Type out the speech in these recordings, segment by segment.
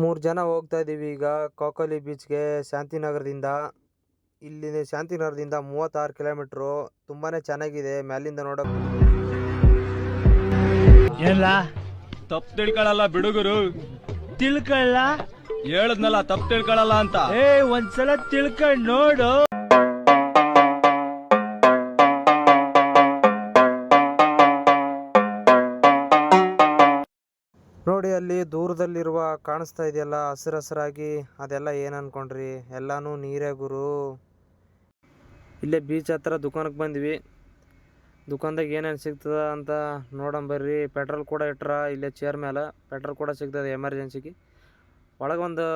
ಮೂರು ಜನ ಹೋಗ್ತಾ ಇದ್ದೀವಿ ಈಗ ಕೋಕಲಿ ಬೀಚ್ಗೆ ಶಾಂತಿನಗರದಿಂದ. ಇಲ್ಲಿ ಶಾಂತಿನಗರದಿಂದ 36 ಕಿಲೋಮೀಟ್ರು. ತುಂಬಾ ಚೆನ್ನಾಗಿದೆ ಮ್ಯಾಲಿಂದ ನೋಡೋಕೆ. ಎಲ್ಲ ತಪ್ಪು ತಿಳ್ಕೊಳ್ಳಲ್ಲ ಬಿಡುಗರು. ತಿಳ್ಕೊಳ್ಳ ಹೇಳದ್ನಲ್ಲ ತಪ್ಪು ತಿಳ್ಕೊಳ್ಳಲ್ಲ ಅಂತ. ಒಂದ್ಸಲ ತಿಳ್ಕೊಂಡ್ ನೋಡು. ನೋಡಿ ಅಲ್ಲಿ ದೂರದಲ್ಲಿರುವ ಕಾಣಿಸ್ತಾ ಇದೆಯಲ್ಲ ಹಸಿರಾಗಿ, ಅದೆಲ್ಲ ಏನು ಅನ್ಕೊಂಡ್ರಿ, ಎಲ್ಲಾನು ನೀರೇ ಗುರು. ಇಲ್ಲೇ ಬೀಚ್ ಹತ್ರ ದುಕಾನಕ್ಕೆ ಬಂದ್ವಿ. ದುಕಾನ್ದಾಗ ಏನೇನು ಸಿಗ್ತದ ಅಂತ ನೋಡಂಬರ್ರಿ. ಪೆಟ್ರೋಲ್ ಕೂಡ ಇಟ್ರ ಇಲ್ಲೇ ಚೇರ್ ಮೇಲೆ. ಪೆಟ್ರೋಲ್ ಕೂಡ ಸಿಗ್ತದೆ ಎಮರ್ಜೆನ್ಸಿಗೆ. ಒಳಗೊಂದು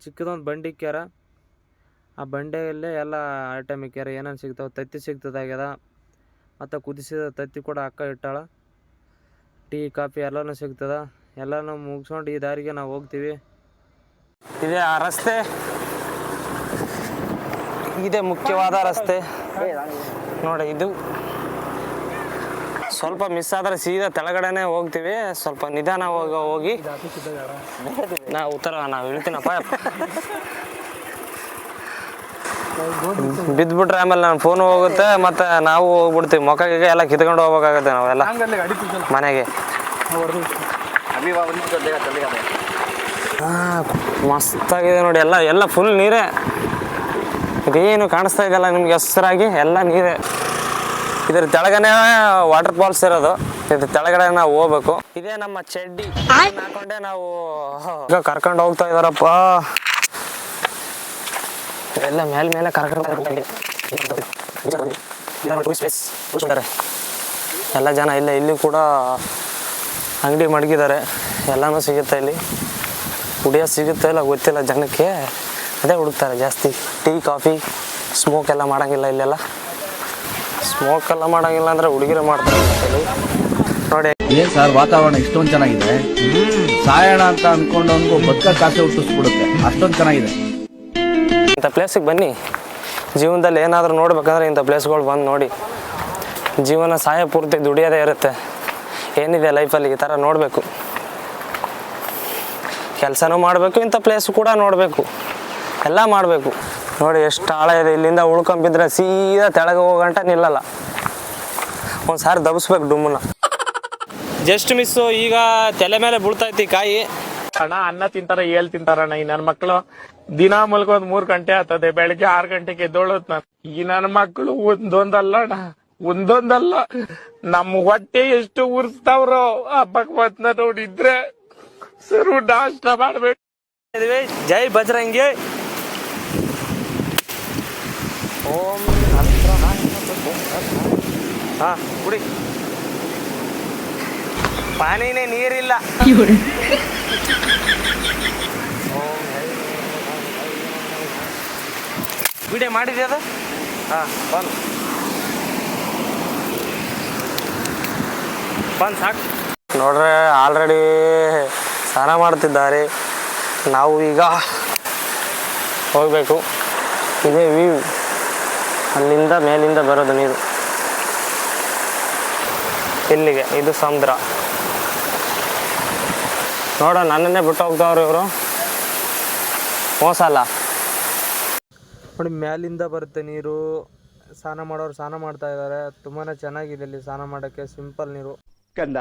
ಚಿಕ್ಕದೊಂದು ಬಂಡಿ ಇಕ್ಕ್ಯಾರ. ಆ ಬಂಡೆಯಲ್ಲೇ ಎಲ್ಲ ಐಟಮ್ ಇಕ್ಕ್ಯಾರ. ಏನೇನು ಸಿಗ್ತಾವೆ, ತತ್ತಿ ಸಿಗ್ತದಾಗ್ಯದ, ಮತ್ತು ಕುದಿಸಿದ ತತ್ತಿ ಕೂಡ ಅಕ್ಕ ಇಟ್ಟಾಳ. ಟೀ ಕಾಫಿ ಎಲ್ಲನೂ ಸಿಗ್ತದ. ಎಲ್ಲನೂ ಮುಗಿಸ್ಕೊಂಡು ಈ ದಾರಿಗೆ ನಾವು ಹೋಗ್ತೀವಿ. ಇದೇ ಆ ರಸ್ತೆ, ಇದೇ ಮುಖ್ಯವಾದ ರಸ್ತೆ ನೋಡಿ. ಇದು ಸ್ವಲ್ಪ ಮಿಸ್ ಆದರೆ ಸೀದಾ ಕೆಳಗಡೆನೆ ಹೋಗ್ತೀವಿ. ಸ್ವಲ್ಪ ನಿಧಾನ ಹೋಗಿ ನಾವು ಇಳ್ತೀನಪ್ಪ. ಬಿದ್ದುಬಿಟ್ರೆ ಆಮೇಲೆ ನನ್ನ ಫೋನ್ ಹೋಗುತ್ತೆ, ಮತ್ತು ನಾವು ಹೋಗ್ಬಿಡ್ತೀವಿ. ಮೊಕ್ಕಗೆ ಎಲ್ಲ ಕಿತ್ಕೊಂಡು ಹೋಗ್ಬೇಕಾಗತ್ತೆ ನಾವೆಲ್ಲ ಮನೆಗೆ. ಮಸ್ತಾಗಿದೆ ನೋಡಿ. ಎಲ್ಲ ಫುಲ್ ನೀರೇ. ಇದೇನು ಕಾಣಿಸ್ತಾ ಇದೆಯಲ್ಲ ನಿಮ್ಗೆ ಹೆಸರಾಗಿ, ಎಲ್ಲ ನೀರೇ. ಇದ್ರ ತೆಳಗನೆ ವಾಟರ್ ಫಾಲ್ಸ್ ಇರೋದು. ಇದ್ರ ತೆಳಗಡೆ ನಾವು ಹೋಗ್ಬೇಕು. ಇದೇ ನಮ್ಮ ಚಡ್ಡಿ ಹಾಕೊಂಡೆ ನಾವು ಈಗ ಕರ್ಕೊಂಡು ಹೋಗ್ತಾ ಇದಾರಪ್ಪ. ಎಲ್ಲ ಮೇಲೆ ಕರ್ಕೊಂಡು ಎಲ್ಲ ಜನ ಇಲ್ಲಿ ಕೂಡ ಅಂಗಡಿ ಮಡಗಿದ್ದಾರೆ. ಎಲ್ಲನೂ ಸಿಗುತ್ತೆ ಇಲ್ಲಿ. ಕುಡಿಯೋದು ಸಿಗುತ್ತೆ ಇಲ್ಲ ಗೊತ್ತಿಲ್ಲ ಜನಕ್ಕೆ, ಅದೇ ಹುಡುಕ್ತಾರೆ ಜಾಸ್ತಿ. ಟೀ ಕಾಫಿ ಸ್ಮೋಕ್ ಎಲ್ಲ ಮಾಡೋಂಗಿಲ್ಲ ಇಲ್ಲೆಲ್ಲ. ಸ್ಮೋಕ್ ಎಲ್ಲ ಮಾಡೋಂಗಿಲ್ಲ ಅಂದರೆ ಹುಡುಗಿರು ಮಾಡ್ತಾರೆ ನೋಡಿ. ಏನ್ ಸರ್ ವಾತಾವರಣ ಇಷ್ಟೊಂದು ಚೆನ್ನಾಗಿದೆ. ಸಾಯೋಣ ಅಂತ ಅನ್ಕೊಂಡವನ್ಗೂ ಬದುಕ ಕಾಸೆ ಹುಟ್ಟಿಸ್ಬಿಡುತ್ತೆ, ಅಷ್ಟೊಂದು ಚೆನ್ನಾಗಿದೆ. ಇಂಥ ಪ್ಲೇಸಿಗೆ ಬನ್ನಿ. ಜೀವನದಲ್ಲಿ ಏನಾದರೂ ನೋಡ್ಬೇಕಂದ್ರೆ ಇಂಥ ಪ್ಲೇಸ್ಗಳು ಬಂದು ನೋಡಿ. ಜೀವನ ಸಾಯ ಪೂರ್ತಿ ದುಡಿಯೋದೇ ಇರುತ್ತೆ. ಏನಿದೆ ಲೈಫಲ್ಲಿ ಈ ಥರ ನೋಡಬೇಕು. ಕೆಲಸನೂ ಮಾಡಬೇಕು, ಇಂಥ ಪ್ಲೇಸ್ ಕೂಡ ನೋಡಬೇಕು, ಎಲ್ಲ ಮಾಡಬೇಕು. ನೋಡಿ ಎಷ್ಟು ಆಳ ಇದೆ. ಇಲ್ಲಿಂದ ಉಳ್ಕೊಂಬಿದ್ರೆ ಸೀದಾ ತೆಳಗೆ ಹೋಗಂಟ ನಿಲ್ಲಲ್ಲ. ಒಂದು ಸಾರಿ ದಬ್ಸ್ಬೇಕು ಡುಮ್ಮನ್ನ. Just miss. ಈಗ ತಲೆ ಮೇಲೆ ಬೀಳ್ತೈತಿ ಕಾಯಿ. ಅಣ್ಣ ಅನ್ನ ತಿಂತಾರ, ಏಳ್ ತಿಂತಾರಣ್ಣ. ಈ ನನ್ನ ಮಕ್ಕಳು ದಿನ ಮಲ್ಕೋದ್ 3 ಗಂಟೆ ಆಗ್ತದೆ. ಬೆಳಿಗ್ಗೆ 6 ಗಂಟೆಗೆ ಎದ್ದೋಳತ್ ನಾನು. ಈ ನನ್ನ ಮಕ್ಕಳು ಒಂದೊಂದಲ್ಲ ಅಣ್ಣ, ಒಂದೊಂದಲ್ಲ. ನಮ್ಮ ಹೊಟ್ಟೆ ಎಷ್ಟು ಉರ್ಸ್ತಾವ್ರೋ ಹಬ್ಬಕ್ ಮತ್ನ ನೋಡಿದ್ರೆ ಸರು ನಾಷ್ಟ ಮಾಡ್ಬೇಕು. ಜೈ ಬಜರಂಗಿ. ಓಂ ಹಾ ಕುಡಿ. ಪಾನಿನೇ ನೀರಿಲ್ಲ. ವಿಡಿಯೋ ಮಾಡಿದ್ಯಾ ಅದು? ಹಾಂ ಬಂದು ಸಾಕು. ನೋಡ್ರೆ ಆಲ್ರೆಡಿ ಸ್ನಾನ ಮಾಡ್ತಿದ್ದಾರೆ. ನಾವು ಈಗ ಹೋಗಬೇಕು. ಇದೇ ವ್ಯೂ, ಅಲ್ಲಿಂದ ಮೇಲಿಂದ ಬರೋದು ನೀರು ಇಲ್ಲಿಗೆ. ಇದು ಸಮುದ್ರ. ನೋಡೋ ನನ್ನನ್ನೇ ಬಿಟ್ಟು ಹೋಗ್ತಾವ್ರು ಇವರು. ಮೋಸ ಅಲ್ಲ ನೋಡಿ. ಮ್ಯಾಲಿಂದ ಬರುತ್ತೆ ನೀರು. ಸ್ನಾನ ಮಾಡೋರು ಸ್ನಾನ ಮಾಡ್ತಾ ಇದ್ದಾರೆ. ತುಂಬಾ ಚೆನ್ನಾಗಿದೆ ಇಲ್ಲಿ ಸ್ನಾನ ಮಾಡೋಕ್ಕೆ. ಸಿಂಪಲ್ ನೀರು. ಕಂದ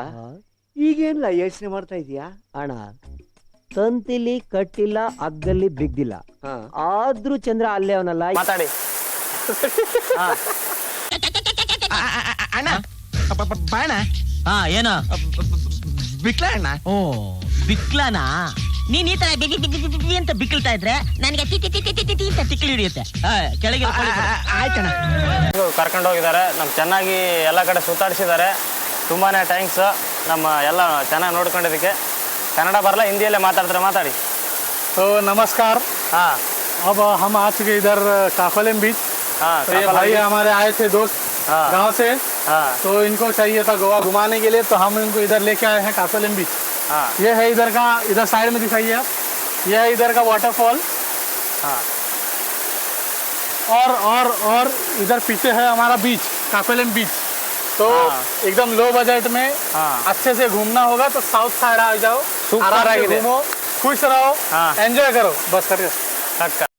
ಈಗೇನಿಲ್ಲ ಯೋಚನೆ ಮಾಡ್ತಾ ಇದೀಯಾ? ಅಣ್ಣ ತಂತಿಲಿ ಕಟ್ಟಿಲ್ಲ, ಅಗ್ಗಲ್ಲಿ ಬಿದ್ದಿಲ್ಲ, ಆದ್ರೂ ಚಂದ್ರ ಅಲ್ಲೇ ಅವನಲ್ಲ. ಮಾತಾಡಿ ಅಣ್ಣ ಬಾಣ. ಏನೋ ಬಿಕ್ಲ ಅಣ್ಣ. ಓ ಬಿಕ್ಲನಾ? ನೀನ್ ಈ ತರ ಬಿಗಿ ಅಂತ ಬಿಕ್ಲ್ತಾ ಇದ್ರೆ ನನಗೆ ಅಂತ ತಿಕ್ಲಿ ಹಿಡಿಯುತ್ತೆ. ಕೆಳಗೆ ಆಯ್ತಣ್ಣ. ಕರ್ಕೊಂಡು ಹೋಗಿದ್ದಾರೆ. ನಮ್ಗೆ ಚೆನ್ನಾಗಿ ಎಲ್ಲ ಕಡೆ ಸುತ್ತಾಡಿಸಿದ್ದಾರೆ. ತುಂಬಾ ಥ್ಯಾಂಕ್ಸ್. ನಮ್ಮ ಎಲ್ಲ ಚೆನ್ನಾಗಿ ನೋಡ್ಕೊಂಡಿದ್ದಕ್ಕೆ. ಕನ್ನಡ ಬರಲ್ಲ, ಹಿಂದಿಯಲ್ಲೇ ಮಾತಾಡ್ತಾರೆ. ಮಾತಾಡಿ. तो नमस्कार। हाँ, अब हम आ चुके इधर काकोलेम बीच। हाँ, तो ये भाई हमारे आए थे दोस्त गांव से। तो इनको चाहिए था गोवा घुमाने के लिए, तो हम इनको इधर लेके आए हैं काकोलेम बीच। ये है इधर का, इधर साइड में दिखाइए आप। ये है इधर का वाटरफॉल। और इधर पीछे है हमारा बीच, काकोलेम बीच। तो एकदम लो बजट में अच्छे से घूमना होगा तो साउथ साइड आ जाओ, आराम से घूमो, खुश रहो, एंजॉय करो, बस करिए।